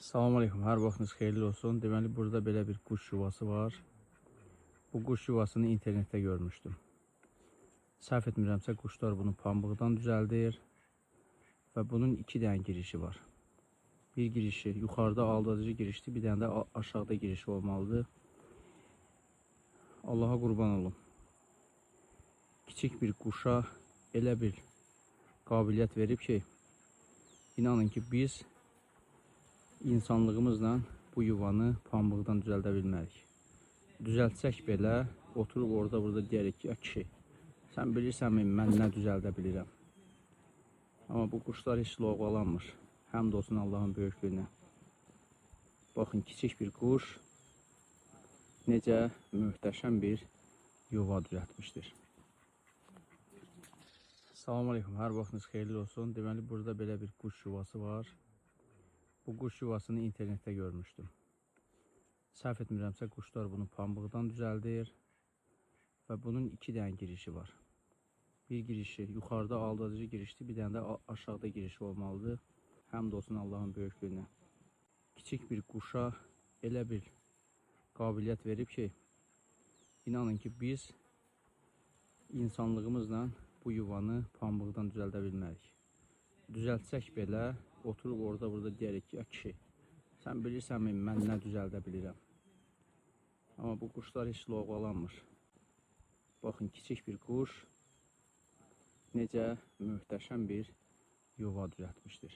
Salam aleyküm, hər vaxtınız xeyirli olsun. Deməli, burada belə bir quş yuvası var. Bu quş yuvasını internetdə görmüşdüm. Səhv etmirəmsə, quşlar bunu pambıqdan düzəldir və bunun iki dənə girişi var. Bir girişi yuxarıda aldadıcı girişdir, bir dənə də aşağıda girişi olmalıdır. Allaha qurban olum. Kiçik bir quşa elə bir qabiliyyət verib ki, inanın ki, biz insanlığımızla bu yuvanı pambıqdan düzəldə bilmərik. Düzəltsək belə, oturub orada burada deyərik ki, kişi, sən bilirsənmi, mən nə düzəldə bilirəm. Amma bu quşlar heç lovğalanmır. Həmd olsun Allahın böyüklüyünə. Baxın, kiçik bir quş necə möhtəşəm bir yuva düzəltmişdir. Salam aleyküm, hər vaxtınız xeyirli olsun. Deməli, burada belə bir quş yuvası var. Bu quş yuvasını internetdə görmüşdüm. Səhv etmirəmsə, quşlar bunu pambıqdan düzəldir və bunun iki dənə girişi var. Bir girişi yuxarıda aldadıcı girişdir, bir dənə də aşağıda girişi olmalıdır. Həmd olsun Allahın böyüklüyünə. Kiçik bir quşa elə bir qabiliyyət verib ki, inanın ki, biz insanlığımızla bu yuvanı pambıqdan düzəldə bilmərik. Düzəltsək belə, oturub orada burada deyərik ki, kişi, sən bilirsənmi, mən nə düzəldə bilirəm. Amma bu quşlar heç lovğalanmır. Baxın, kiçik bir quş necə möhtəşəm bir yuva düzəltmişdir.